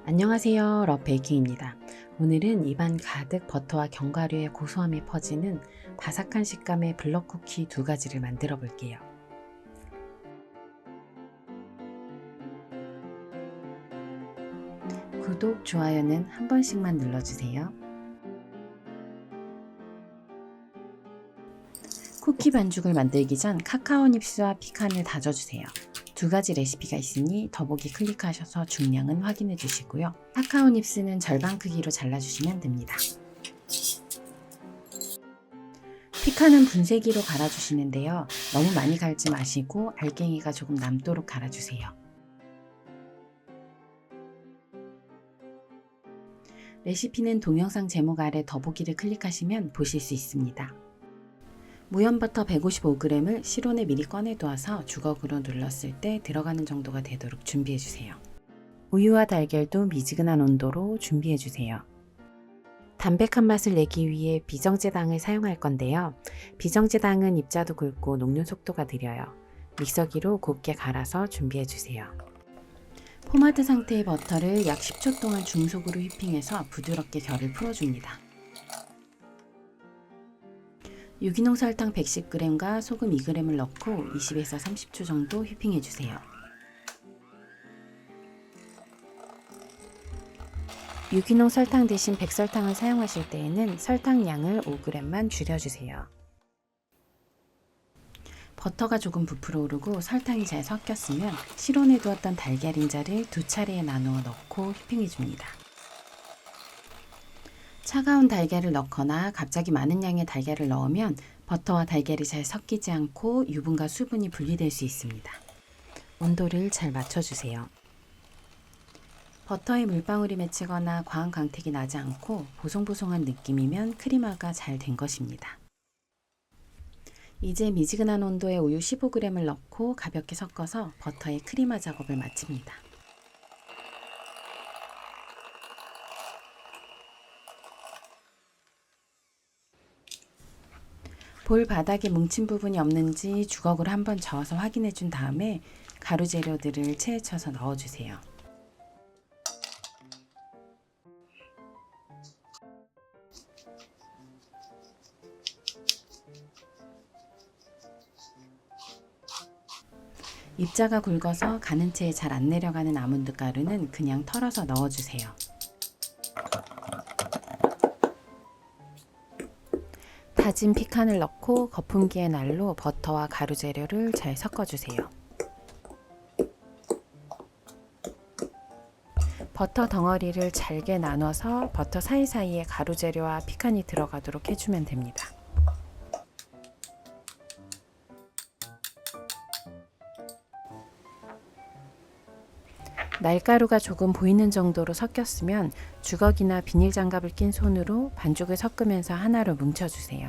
안녕하세요, 러베이킹입니다. 오늘은 입안 가득 버터와 견과류의 고소함이 퍼지는 바삭한 식감의 블럭 쿠키 두 가지를 만들어 볼게요. 구독, 좋아요는 한 번씩만 눌러주세요. 쿠키 반죽을 만들기 전 카카오 닙스와 피칸을 다져주세요. 두 가지 레시피가 있으니 더보기 클릭하셔서 중량은 확인해 주시고요. 카카오 닙스는 절반 크기로 잘라주시면 됩니다. 피칸은 분쇄기로 갈아주시는데요. 너무 많이 갈지 마시고 알갱이가 조금 남도록 갈아주세요. 레시피는 동영상 제목 아래 더보기를 클릭하시면 보실 수 있습니다. 무염버터 155g을 실온에 미리 꺼내두어서 주걱으로 눌렀을 때 들어가는 정도가 되도록 준비해주세요. 우유와 달걀도 미지근한 온도로 준비해주세요. 담백한 맛을 내기 위해 비정제당을 사용할 건데요. 비정제당은 입자도 굵고 녹는 속도가 느려요. 믹서기로 곱게 갈아서 준비해주세요. 포마드 상태의 버터를 약 10초 동안 중속으로 휘핑해서 부드럽게 결을 풀어줍니다. 유기농 설탕 110g과 소금 2g을 넣고 20에서 30초 정도 휘핑해주세요. 유기농 설탕 대신 백설탕을 사용하실 때에는 설탕량을 5g만 줄여주세요. 버터가 조금 부풀어 오르고 설탕이 잘 섞였으면 실온에 두었던 달걀 인자를 두 차례에 나누어 넣고 휘핑해줍니다. 차가운 달걀을 넣거나 갑자기 많은 양의 달걀을 넣으면 버터와 달걀이 잘 섞이지 않고 유분과 수분이 분리될 수 있습니다. 온도를 잘 맞춰주세요. 버터에 물방울이 맺히거나 과한 광택이 나지 않고 보송보송한 느낌이면 크리마가 잘 된 것입니다. 이제 미지근한 온도에 우유 15g을 넣고 가볍게 섞어서 버터의 크리마 작업을 마칩니다. 볼 바닥에 뭉친 부분이 없는지 주걱으로 한번 저어서 확인해 준 다음에 가루 재료들을 체에 쳐서 넣어주세요. 입자가 굵어서 가는 채에 잘 안 내려가는 아몬드 가루는 그냥 털어서 넣어주세요. 다진 피칸을 넣고 거품기의 날로 버터와 가루 재료를 잘 섞어주세요. 버터 덩어리를 잘게 나눠서 버터 사이사이에 가루 재료와 피칸이 들어가도록 해주면 됩니다. 날가루가 조금 보이는 정도로 섞였으면 주걱이나 비닐 장갑을 낀 손으로 반죽을 섞으면서 하나로 뭉쳐주세요.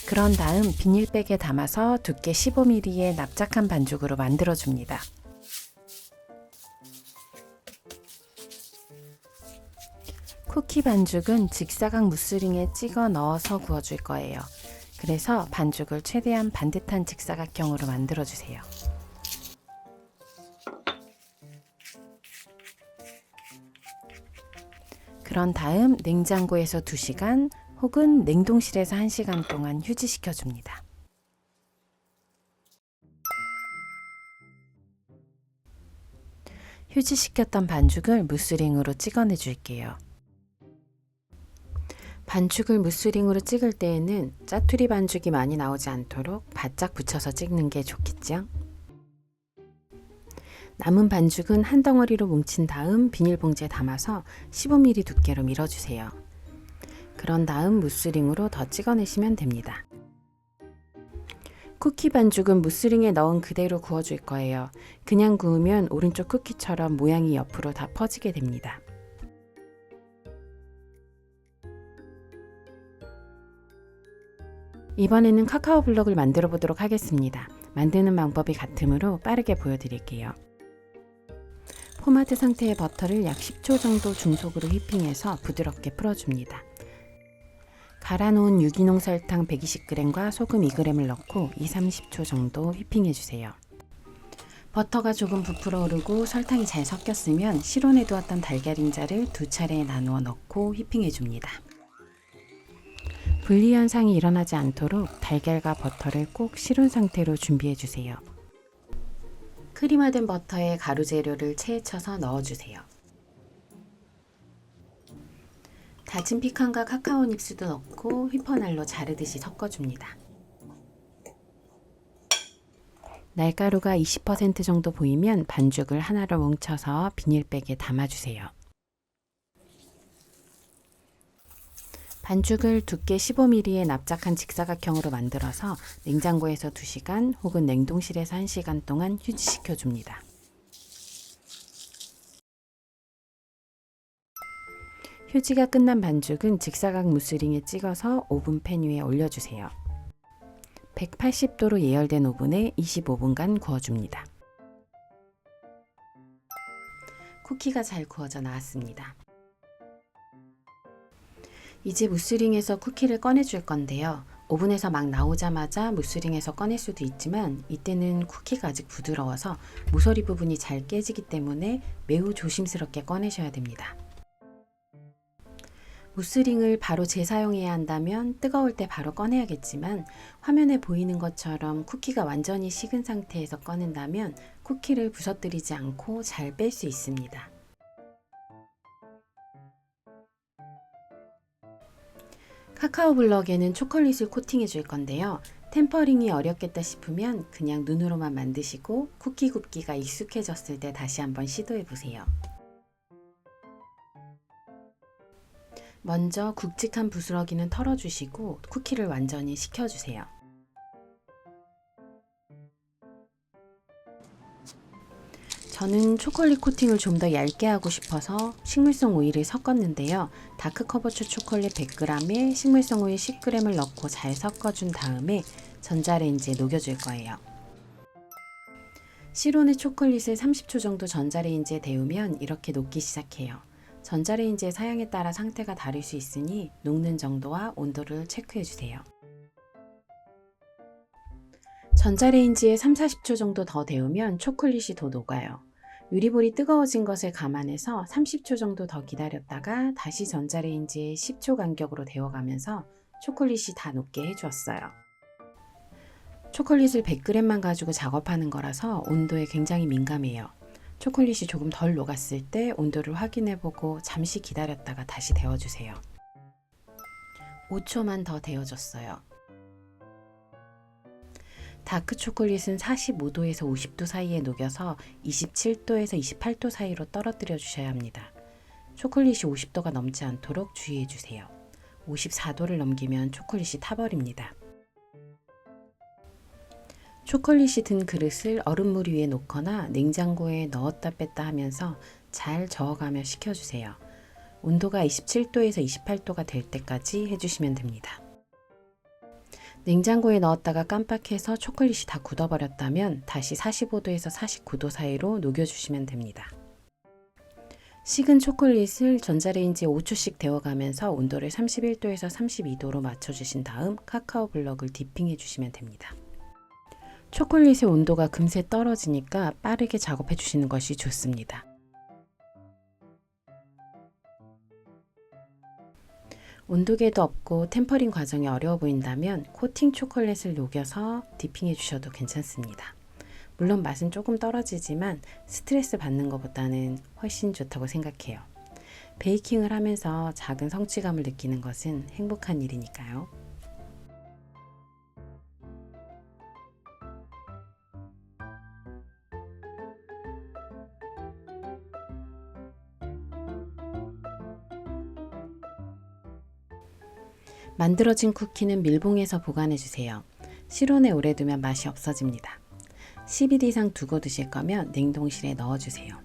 그런 다음 비닐백에 담아서 두께 15mm의 납작한 반죽으로 만들어줍니다. 쿠키 반죽은 직사각 무스링에 찍어 넣어서 구워줄 거예요. 그래서 반죽을 최대한 반듯한 직사각형으로 만들어주세요. 그런 다음 냉장고에서 2시간 혹은 냉동실에서 1시간 동안 휴지시켜 줍니다. 휴지시켰던 반죽을 무스링으로 찍어내 줄게요. 반죽을 무스링으로 찍을 때에는 짜투리 반죽이 많이 나오지 않도록 바짝 붙여서 찍는 게 좋겠죠? 남은 반죽은 한 덩어리로 뭉친 다음 비닐봉지에 담아서 15mm 두께로 밀어주세요. 그런 다음 무스링으로 더 찍어내시면 됩니다. 쿠키 반죽은 무스링에 넣은 그대로 구워줄 거예요. 그냥 구우면 오른쪽 쿠키처럼 모양이 옆으로 다 퍼지게 됩니다. 이번에는 카카오 블럭을 만들어 보도록 하겠습니다. 만드는 방법이 같으므로 빠르게 보여드릴게요. 포마드 상태의 버터를 약 10초 정도 중속으로 휘핑해서 부드럽게 풀어줍니다. 갈아놓은 유기농 설탕 120g과 소금 2g을 넣고 2-30초 정도 휘핑해주세요. 버터가 조금 부풀어 오르고 설탕이 잘 섞였으면 실온에 두었던 달걀인자를 2차례 나누어 넣고 휘핑해줍니다. 분리 현상이 일어나지 않도록 달걀과 버터를 꼭 실온 상태로 준비해주세요. 크림화된 버터에 가루 재료를 체에 쳐서 넣어주세요. 다진 피칸과 카카오 닙스도 넣고 휘퍼날로 자르듯이 섞어줍니다. 날가루가 20% 정도 보이면 반죽을 하나로 뭉쳐서 비닐백에 담아주세요. 반죽을 두께 15mm의 납작한 직사각형으로 만들어서 냉장고에서 2시간 혹은 냉동실에서 1시간 동안 휴지시켜 줍니다. 휴지가 끝난 반죽은 직사각 무스링에 찍어서 오븐팬 위에 올려주세요. 180도로 예열된 오븐에 25분간 구워줍니다. 쿠키가 잘 구워져 나왔습니다. 이제 무스링에서 쿠키를 꺼내줄 건데요. 오븐에서 막 나오자마자 무스링에서 꺼낼 수도 있지만 이때는 쿠키가 아직 부드러워서 모서리 부분이 잘 깨지기 때문에 매우 조심스럽게 꺼내셔야 됩니다. 무스링을 바로 재사용해야 한다면 뜨거울 때 바로 꺼내야겠지만 화면에 보이는 것처럼 쿠키가 완전히 식은 상태에서 꺼낸다면 쿠키를 부서뜨리지 않고 잘 뺄 수 있습니다. 카카오 블럭에는 초콜릿을 코팅해 줄 건데요. 템퍼링이 어렵겠다 싶으면 그냥 눈으로만 만드시고 쿠키 굽기가 익숙해졌을 때 다시 한번 시도해 보세요. 먼저 굵직한 부스러기는 털어주시고 쿠키를 완전히 식혀주세요. 저는 초콜릿 코팅을 좀 더 얇게 하고 싶어서 식물성 오일을 섞었는데요. 다크커버처 초콜릿 100g에 식물성 오일 10g을 넣고 잘 섞어준 다음에 전자레인지에 녹여줄 거예요. 실온의 초콜릿을 30초 정도 전자레인지에 데우면 이렇게 녹기 시작해요. 전자레인지의 사양에 따라 상태가 다를 수 있으니 녹는 정도와 온도를 체크해 주세요. 전자레인지에 3-40초 정도 더 데우면 초콜릿이 더 녹아요. 유리볼이 뜨거워진 것을 감안해서 30초 정도 더 기다렸다가 다시 전자레인지에 10초 간격으로 데워가면서 초콜릿이 다 녹게 해주었어요. 초콜릿을 100g만 가지고 작업하는 거라서 온도에 굉장히 민감해요. 초콜릿이 조금 덜 녹았을 때 온도를 확인해보고 잠시 기다렸다가 다시 데워주세요. 5초만 더 데워줬어요. 다크 초콜릿은 45도에서 50도 사이에 녹여서 27도에서 28도 사이로 떨어뜨려 주셔야 합니다. 초콜릿이 50도가 넘지 않도록 주의해 주세요. 54도를 넘기면 초콜릿이 타버립니다. 초콜릿이 든 그릇을 얼음물 위에 놓거나 냉장고에 넣었다 뺐다 하면서 잘 저어가며 식혀주세요. 온도가 27도에서 28도가 될 때까지 해주시면 됩니다. 냉장고에 넣었다가 깜빡해서 초콜릿이 다 굳어버렸다면 다시 45도에서 49도 사이로 녹여주시면 됩니다. 식은 초콜릿을 전자레인지에 5초씩 데워가면서 온도를 31도에서 32도로 맞춰주신 다음 카카오 블럭을 디핑해 주시면 됩니다. 초콜릿의 온도가 금세 떨어지니까 빠르게 작업해 주시는 것이 좋습니다. 온도계도 없고 템퍼링 과정이 어려워 보인다면 코팅 초콜릿을 녹여서 디핑해 주셔도 괜찮습니다. 물론 맛은 조금 떨어지지만 스트레스 받는 것보다는 훨씬 좋다고 생각해요. 베이킹을 하면서 작은 성취감을 느끼는 것은 행복한 일이니까요. 만들어진 쿠키는 밀봉해서 보관해 주세요. 실온에 오래 두면 맛이 없어집니다. 10일 이상 두고 드실 거면 냉동실에 넣어 주세요.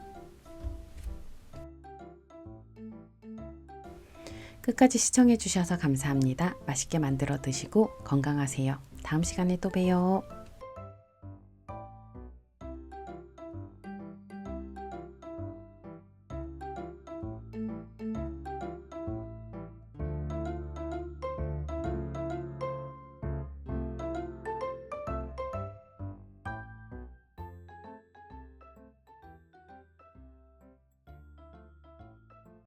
끝까지 시청해 주셔서 감사합니다. 맛있게 만들어 드시고 건강하세요. 다음 시간에 또 봬요.